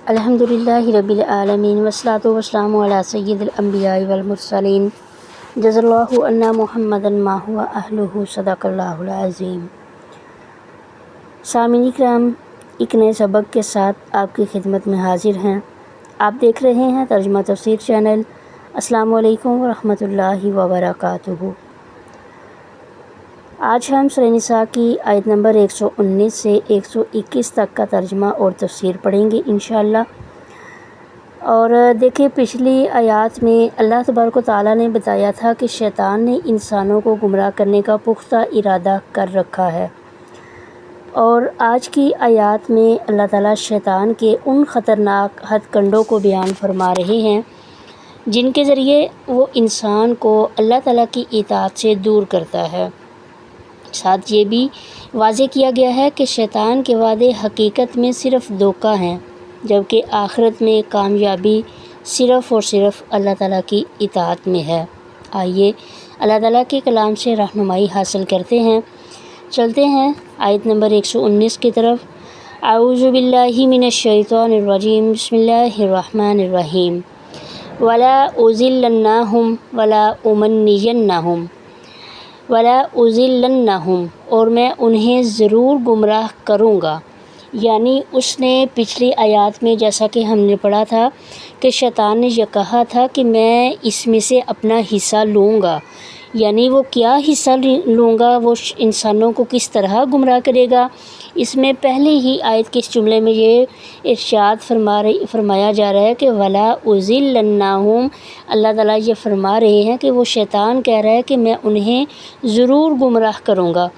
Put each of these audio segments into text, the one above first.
الحمدللہ رب العالمین والصلاۃ والسلام علی سید الانبیاء والمرسلین جزا اللہ عنا محمدا ما هو اہلہ صدق اللہ العظیم۔ سامعین کرام، ایک نئے سبق کے ساتھ آپ کی خدمت میں حاضر ہیں۔ آپ دیکھ رہے ہیں ترجمہ تفسیر چینل۔ السلام علیکم ورحمۃ اللہ وبرکاتہ۔ آج ہم سورہ نساء کی آیت نمبر 119 سے 121 تک کا ترجمہ اور تفسیر پڑھیں گے انشاءاللہ۔ اور دیکھیں، پچھلی آیات میں اللہ تبارک و تعالیٰ نے بتایا تھا کہ شیطان نے انسانوں کو گمراہ کرنے کا پختہ ارادہ کر رکھا ہے، اور آج کی آیات میں اللہ تعالیٰ شیطان کے ان خطرناک ہتھ کنڈوں کو بیان فرما رہے ہیں جن کے ذریعے وہ انسان کو اللہ تعالیٰ کی اطاعت سے دور کرتا ہے۔ ساتھ یہ بھی واضح کیا گیا ہے کہ شیطان کے وعدے حقیقت میں صرف دھوکہ ہیں، جبکہ آخرت میں کامیابی صرف اور صرف اللہ تعالیٰ کی اطاعت میں ہے۔ آئیے اللہ تعالیٰ کے کلام سے رہنمائی حاصل کرتے ہیں۔ چلتے ہیں آیت نمبر 119 کی طرف۔ اعوذ باللہ من الشیطان الرجیم، بسم اللہ الرحمن الرحیم۔ وَلَا أُضِلَّنَّهُمْ وَلَا أُمَنِّيَنَّهُمْ وَلَا أُضِلَّنَّهُمْ، اور میں انہیں ضرور گمراہ کروں گا۔ یعنی اس نے پچھلی آیات میں جیسا کہ ہم نے پڑھا تھا کہ شیطان نے یہ کہا تھا کہ میں اس میں سے اپنا حصہ لوں گا، یعنی وہ کیا حصہ لوں گا، وہ انسانوں کو کس طرح گمراہ کرے گا۔ اس میں پہلے ہی آیت کے اس جملے میں یہ ارشاد فرمایا جا رہا ہے کہ وَلَا أُضِلَّنَّهُمْ، اللہ تعالیٰ یہ فرما رہے ہیں کہ وہ شیطان کہہ رہا ہے کہ میں انہیں ضرور گمراہ کروں گا،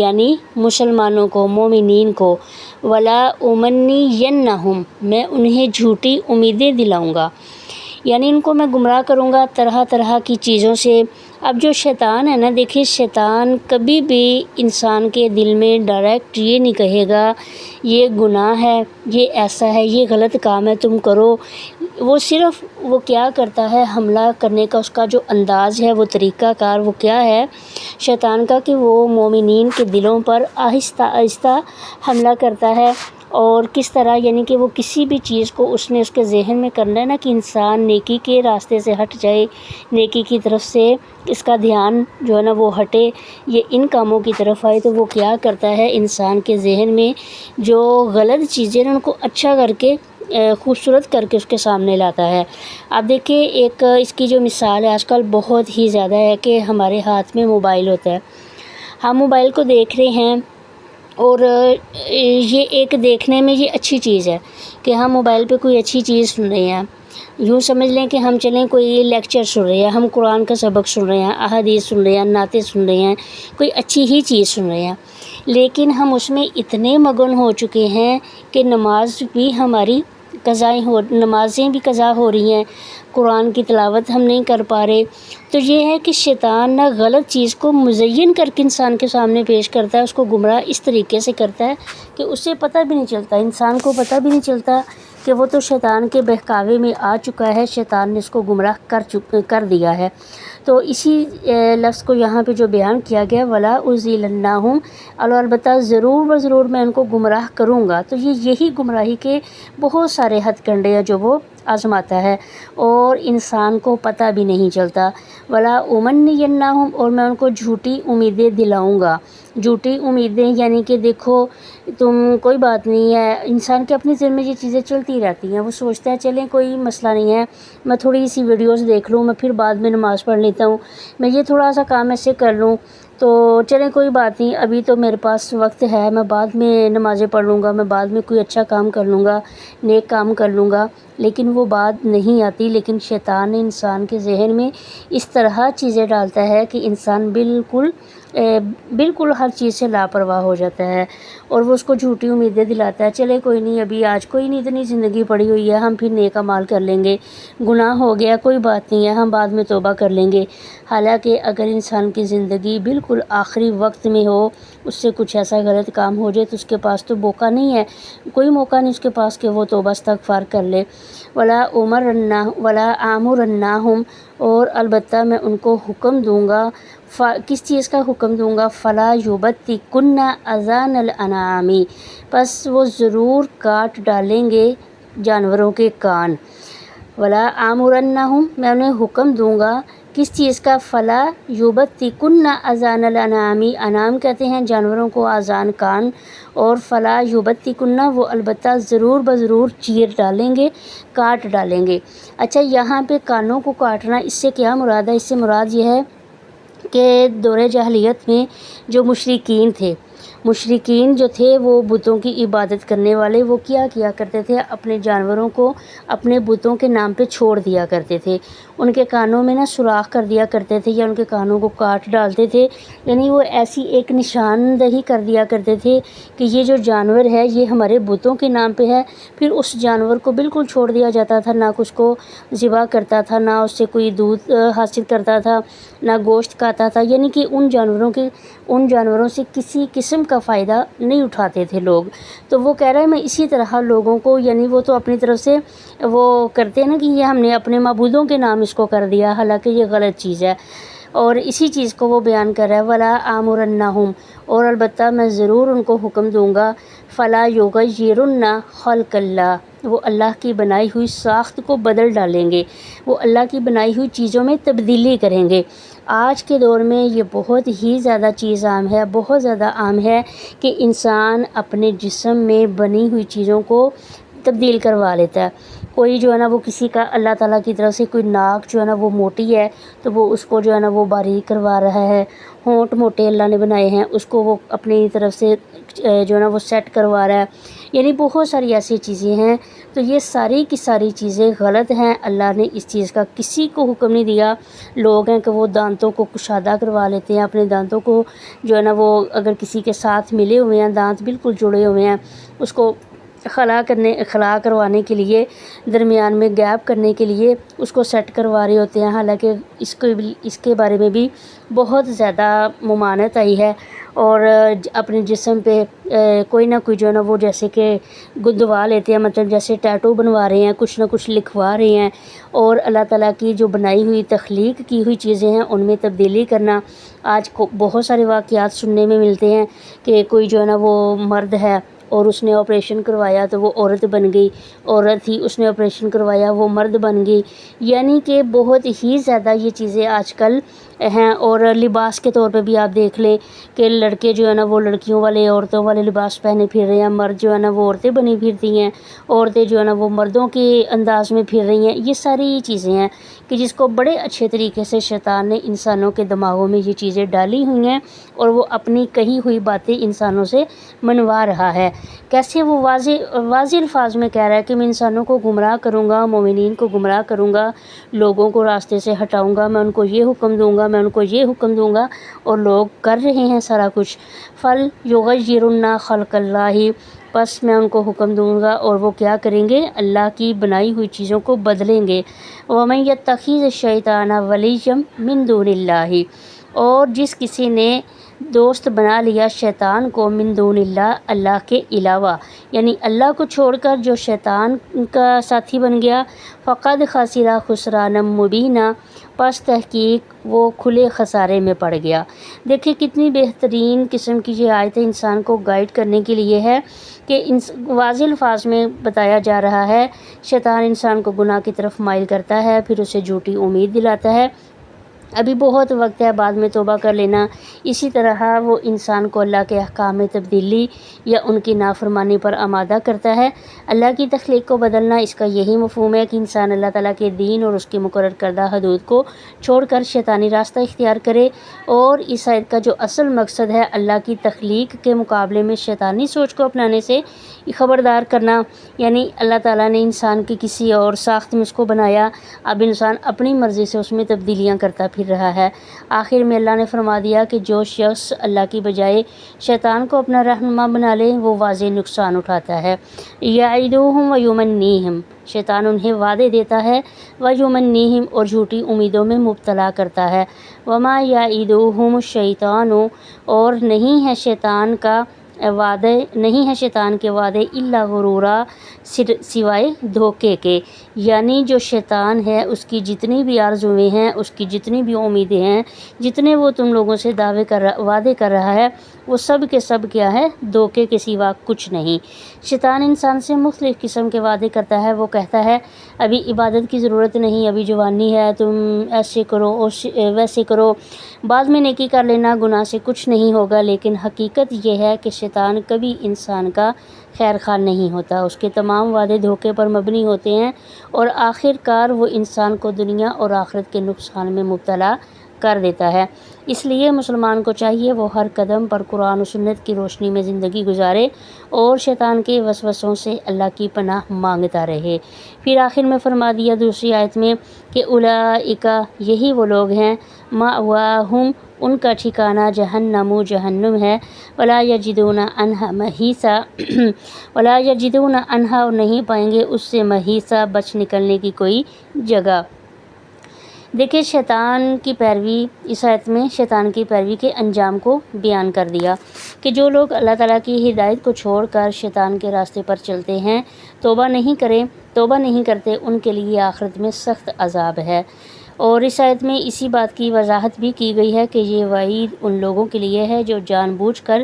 یعنی مسلمانوں کو، مومنین کو۔ وَلَا أُمَنِّيَنَّهُمْ، میں انہیں جھوٹی امیدیں دلاؤں گا، یعنی ان کو میں گمراہ کروں گا طرح طرح کی چیزوں سے۔ اب جو شیطان ہے نا، دیکھیے شیطان کبھی بھی انسان کے دل میں ڈائریکٹ یہ نہیں کہے گا یہ گناہ ہے، یہ ایسا ہے، یہ غلط کام ہے، تم کرو۔ وہ صرف وہ کیا کرتا ہے، حملہ کرنے کا اس کا جو انداز ہے، وہ طریقہ کار وہ کیا ہے شیطان کا، کہ وہ مومنین کے دلوں پر آہستہ آہستہ حملہ کرتا ہے۔ اور کس طرح، یعنی کہ وہ کسی بھی چیز کو اس نے اس کے ذہن میں کرنا ہے نا کہ انسان نیکی کے راستے سے ہٹ جائے، نیکی کی طرف سے اس کا دھیان جو ہے نا وہ ہٹے، یہ ان کاموں کی طرف آئے، تو وہ کیا کرتا ہے انسان کے ذہن میں جو غلط چیزیں ان کو اچھا کر کے خوبصورت کر کے اس کے سامنے لاتا ہے۔ اب دیکھیں، ایک اس کی جو مثال ہے آج کل بہت ہی زیادہ ہے کہ ہمارے ہاتھ میں موبائل ہوتا ہے، ہم موبائل کو دیکھ رہے ہیں، اور یہ ایک دیکھنے میں یہ اچھی چیز ہے کہ ہم موبائل پہ کوئی اچھی چیز سن رہے ہیں۔ یوں سمجھ لیں کہ ہم چلیں کوئی لیکچر سن رہے ہیں، ہم قرآن کا سبق سن رہے ہیں، احادیث سن رہے ہیں، نعتیں سن رہے ہیں، کوئی اچھی ہی چیز سن رہے ہیں، لیکن ہم اس میں اتنے مگن ہو چکے ہیں کہ نمازیں بھی قضا ہو رہی ہیں، قرآن کی تلاوت ہم نہیں کر پا رہے۔ تو یہ ہے کہ شیطان نہ غلط چیز کو مزین کر کے انسان کے سامنے پیش کرتا ہے، اس کو گمراہ اس طریقے سے کرتا ہے کہ اسے پتہ بھی نہیں چلتا، انسان کو پتہ بھی نہیں چلتا کہ وہ تو شیطان کے بہکاوے میں آ چکا ہے، شیطان نے اس کو گمراہ کر دیا ہے۔ تو اسی لفظ کو یہاں پہ جو بیان کیا گیا وَلَا أُضِلَّنَّهُمْ، اور البتہ ضرور میں ان کو گمراہ کروں گا، تو یہی گمراہی کے بہت سارے ہتھ کنڈے ہیں جو وہ آزماتا ہے اور انسان کو پتہ بھی نہیں چلتا۔ وَلَا أُمَنِّيَنَّهُمْ، اور میں ان کو جھوٹی امیدیں دلاؤں گا۔ جھوٹی امیدیں یعنی کہ دیکھو تم، کوئی بات نہیں ہے، انسان کے اپنے ذہن میں یہ چیزیں چلتی رہتی ہیں، وہ سوچتا ہے چلیں کوئی مسئلہ نہیں ہے، میں تھوڑی سی ویڈیوز دیکھ لوں، میں پھر بعد میں نماز پڑھ لیتا ہوں، میں یہ تھوڑا سا کام ایسے کر لوں، تو چلیں کوئی بات نہیں، ابھی تو میرے پاس وقت ہے، میں بعد میں نمازیں پڑھ لوں گا، میں بعد میں کوئی اچھا کام کر لوں گا، نیک کام کر لوں گا۔ لیکن وہ بات نہیں آتی، لیکن شیطان انسان کے ذہن میں اس طرح چیزیں ڈالتا ہے کہ انسان بالکل ہر چیز سے لاپرواہ ہو جاتا ہے، اور وہ اس کو جھوٹی امیدیں دلاتا ہے، چلے کوئی نہیں، ابھی آج کوئی نہیں، اتنی زندگی پڑی ہوئی ہے، ہم پھر نیک اعمال کر لیں گے، گناہ ہو گیا کوئی بات نہیں ہے، ہم بعد میں توبہ کر لیں گے۔ حالانکہ اگر انسان کی زندگی بالکل آخری وقت میں ہو، اس سے کچھ ایسا غلط کام ہو جائے تو اس کے پاس تو موقع نہیں ہے، کوئی موقع نہیں اس کے پاس کہ وہ توبہ استغفار کر لے۔ وَلَا آمُرَنَّهُمْ، اور البتہ میں ان کو حکم دوں گا، کس چیز کا حکم دوں گا؟ فَلَا يُبَتِّكُنَّ أَذَانَ الْأَنْعَامِ، پس وہ ضرور کاٹ ڈالیں گے جانوروں کے کان، ولا آمرنہم میں انہیں حکم دوں گا کس چیز کا، فلا یبتکن اذان الانعام، انعام کہتے ہیں جانوروں کو، اذان کان، اور فلا یبتکن وہ البتہ ضرور بضرور چیر ڈالیں گے، کاٹ ڈالیں گے۔ اچھا یہاں پہ کانوں کو کاٹنا اس سے کیا مراد ہے؟ اس سے مراد یہ ہے کہ دور جاہلیت میں جو مشرکین جو تھے وہ بتوں کی عبادت کرنے والے، وہ کیا کرتے تھے، اپنے جانوروں کو اپنے بتوں کے نام پہ چھوڑ دیا کرتے تھے، ان کے کانوں میں سوراخ کر دیا کرتے تھے یا ان کے کانوں کو کاٹ ڈالتے تھے، یعنی وہ ایسی ایک نشاندہی کر دیا کرتے تھے کہ یہ جو جانور ہے یہ ہمارے بتوں کے نام پہ ہے۔ پھر اس جانور کو بالکل چھوڑ دیا جاتا تھا، نہ کچھ کو ذبح کرتا تھا، نہ اس سے کوئی دودھ حاصل کرتا تھا، نہ گوشت کھاتا تھا، یعنی کہ ان جانوروں سے کسی قسم کا فائدہ نہیں اٹھاتے تھے لوگ۔ تو وہ کہہ رہا ہے میں اسی طرح لوگوں کو، یعنی وہ تو اپنی طرف سے وہ کرتے ہیں نا کہ یہ ہم نے اپنے معبودوں کے نام اس کو کر دیا، حالانکہ یہ غلط چیز ہے، اور اسی چیز کو وہ بیان کر رہا ہے، ولا آمرنہم اور البتہ میں ضرور ان کو حکم دوں گا، فلا یغیرن خلق اللہ وہ اللہ کی بنائی ہوئی ساخت کو بدل ڈالیں گے، وہ اللہ کی بنائی ہوئی چیزوں میں تبدیلی کریں گے۔ آج کے دور میں یہ بہت ہی زیادہ چیز عام ہے، بہت زیادہ عام ہے کہ انسان اپنے جسم میں بنی ہوئی چیزوں کو تبدیل کروا لیتا ہے۔ کوئی جو ہے نا وہ کسی کا اللہ تعالیٰ کی طرف سے کوئی ناک جو ہے نا وہ موٹی ہے تو وہ اس کو جو ہے نا وہ باریک کروا رہا ہے، ہونٹ موٹے اللہ نے بنائے ہیں اس کو وہ اپنی طرف سے جو ہے نا وہ سیٹ کروا رہا ہے، یعنی بہت ساری ایسی چیزیں ہیں۔ تو یہ ساری کی ساری چیزیں غلط ہیں، اللہ نے اس چیز کا کسی کو حکم نہیں دیا۔ لوگ ہیں کہ وہ دانتوں کو کشادہ کروا لیتے ہیں، اپنے دانتوں کو جو ہے نا وہ اگر کسی کے ساتھ ملے ہوئے ہیں، دانت بالکل جڑے ہوئے ہیں، اس کو خلا کروانے کے لیے، درمیان میں گیپ کرنے کے لیے اس کو سیٹ کروا رہے ہوتے ہیں، حالانکہ اس کے بارے میں بھی بہت زیادہ ممانعت آئی ہے۔ اور اپنے جسم پہ کوئی نہ کوئی جو ہے نا وہ جیسے کہ گدوا لیتے ہیں، مطلب جیسے ٹیٹو بنوا رہے ہیں، کچھ نہ کچھ لکھوا رہے ہیں، اور اللہ تعالیٰ کی جو بنائی ہوئی تخلیق کی ہوئی چیزیں ہیں ان میں تبدیلی کرنا۔ آج بہت سارے واقعات سننے میں ملتے ہیں کہ کوئی جو ہے نا وہ مرد ہے اور اس نے آپریشن کروایا تو وہ عورت بن گئی، عورت تھی اس نے آپریشن کروایا وہ مرد بن گئی، یعنی کہ بہت ہی زیادہ یہ چیزیں آج کل ہیں۔ اور لباس کے طور پہ بھی آپ دیکھ لیں کہ لڑکے جو ہے نا وہ لڑکیوں والے عورتوں والے لباس پہنے پھر رہے ہیں، مرد جو ہے نا وہ عورتیں بنی پھرتی ہیں، عورتیں جو ہے نا وہ مردوں کے انداز میں پھر رہی ہیں۔ یہ ساری چیزیں ہیں کہ جس کو بڑے اچھے طریقے سے شیطان نے انسانوں کے دماغوں میں یہ چیزیں ڈالی ہوئی ہیں، اور وہ اپنی کہی ہوئی باتیں انسانوں سے منوا رہا ہے۔ کیسے وہ واضح الفاظ میں کہہ رہا ہے کہ میں انسانوں کو گمراہ کروں گا، مومنین کو گمراہ کروں گا، لوگوں کو راستے سے ہٹاؤں گا، میں ان کو یہ حکم دوں گا، میں ان کو یہ حکم دوں گا، اور لوگ کر رہے ہیں سارا کچھ۔ فل یغیرن خلق اللہ پس میں ان کو حکم دوں گا اور وہ کیا کریں گے، اللہ کی بنائی ہوئی چیزوں کو بدلیں گے۔ ومن یتخذ الشیطان ولیا من دون اللہ اور جس کسی نے دوست بنا لیا شیطان کو، من دون اللہ اللہ کے علاوہ، یعنی اللہ کو چھوڑ کر جو شیطان کا ساتھی بن گیا، فقد خسر خسرانا مبینا پس تحقیق وہ کھلے خسارے میں پڑ گیا۔ دیکھیں کتنی بہترین قسم کی یہ آیت انسان کو گائیڈ کرنے کے لیے ہے کہ واضح الفاظ میں بتایا جا رہا ہے شیطان انسان کو گناہ کی طرف مائل کرتا ہے، پھر اسے جھوٹی امید دلاتا ہے، ابھی بہت وقت ہے بعد میں توبہ کر لینا، اسی طرح وہ انسان کو اللہ کے احکام میں تبدیلی یا ان کی نافرمانی پر آمادہ کرتا ہے۔ اللہ کی تخلیق کو بدلنا اس کا یہی مفہوم ہے کہ انسان اللہ تعالیٰ کے دین اور اس کی مقرر کردہ حدود کو چھوڑ کر شیطانی راستہ اختیار کرے، اور اس آیت کا جو اصل مقصد ہے اللہ کی تخلیق کے مقابلے میں شیطانی سوچ کو اپنانے سے خبردار کرنا، یعنی اللہ تعالیٰ نے انسان کی کسی اور ساخت میں اس کو بنایا، اب انسان اپنی مرضی سے اس میں تبدیلیاں کرتا پھر رہا ہے۔ آخر میں اللہ نے فرما دیا کہ جو شخص اللہ کی بجائے شیطان کو اپنا رہنما بنا لے وہ واضح نقصان اٹھاتا ہے۔ یعدہم ویمنیہم شیطان انہیں وعدے دیتا ہے، ویمنیہم اور جھوٹی امیدوں میں مبتلا کرتا ہے۔ وما یعدہم الشیطان اور نہیں ہے شیطان کا وعدے نہیں ہے شیطان کے وعدے الا غرورا سوائے دھوکے کے، یعنی جو شیطان ہے اس کی جتنی بھی آرزویں ہیں، اس کی جتنی بھی امیدیں ہیں، جتنے وہ تم لوگوں سے وعدے کر رہا ہے، وہ سب کے سب کیا ہے؟ دھوکے کے سوا کچھ نہیں۔ شیطان انسان سے مختلف قسم کے وعدے کرتا ہے۔ وہ کہتا ہے ابھی عبادت کی ضرورت نہیں، ابھی جوانی ہے، تم ایسے کرو ویسے کرو، بعد میں نیکی کر لینا، گناہ سے کچھ نہیں ہوگا۔ لیکن حقیقت یہ ہے کہ شیطان کبھی انسان کا خیر خواہ نہیں ہوتا، اس کے تمام وعدے دھوکے پر مبنی ہوتے ہیں اور آخر کار وہ انسان کو دنیا اور آخرت کے نقصان میں مبتلا کر دیتا ہے۔ اس لیے مسلمان کو چاہیے وہ ہر قدم پر قرآن و سنت کی روشنی میں زندگی گزارے اور شیطان کے وسوسوں سے اللہ کی پناہ مانگتا رہے۔ پھر آخر میں فرما دیا دوسری آیت میں کہ اولئک، یہی وہ لوگ ہیں، مأواہم، ان کا ٹھکانہ جہنم ہے، ولا یجدون عنہا محیصا، ولا یجدون عنہا، اور نہیں پائیں گے اس سے محیصا، بچ نکلنے کی کوئی جگہ۔ دیکھیں شیطان کی پیروی، اس آیت میں شیطان کی پیروی کے انجام کو بیان کر دیا کہ جو لوگ اللہ تعالیٰ کی ہدایت کو چھوڑ کر شیطان کے راستے پر چلتے ہیں، توبہ نہیں کرتے، ان کے لیے آخرت میں سخت عذاب ہے۔ اور اس آیت میں اسی بات کی وضاحت بھی کی گئی ہے کہ یہ وعید ان لوگوں کے لیے ہے جو جان بوجھ کر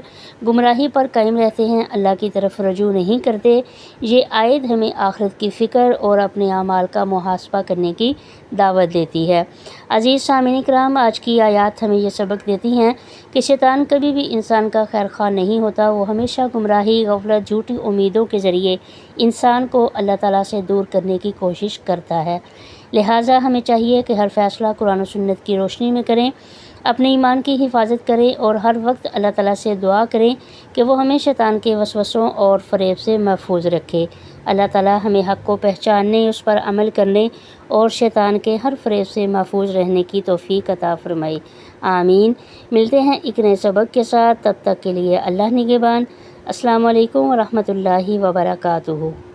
گمراہی پر قائم رہتے ہیں، اللہ کی طرف رجوع نہیں کرتے۔ یہ آیت ہمیں آخرت کی فکر اور اپنے اعمال کا محاسبہ کرنے کی دعوت دیتی ہے۔ عزیز سامعین کرام، آج کی آیات ہمیں یہ سبق دیتی ہیں کہ شیطان کبھی بھی انسان کا خیر خواہ نہیں ہوتا، وہ ہمیشہ گمراہی، غفلت، جھوٹی امیدوں کے ذریعے انسان کو اللہ تعالیٰ سے دور کرنے کی کوشش کرتا ہے۔ لہٰذا ہمیں چاہیے کہ ہر فیصلہ قرآن و سنت کی روشنی میں کریں، اپنے ایمان کی حفاظت کریں اور ہر وقت اللہ تعالیٰ سے دعا کریں کہ وہ ہمیں شیطان کے وسوسوں اور فریب سے محفوظ رکھے۔ اللہ تعالیٰ ہمیں حق کو پہچاننے، اس پر عمل کرنے اور شیطان کے ہر فریب سے محفوظ رہنے کی توفیق عطا فرمائے۔ آمین۔ ملتے ہیں ایک نئے سبق کے ساتھ، تب تک کے لیے اللہ نگہبان۔ السلام علیکم ورحمۃ اللہ وبرکاتہ۔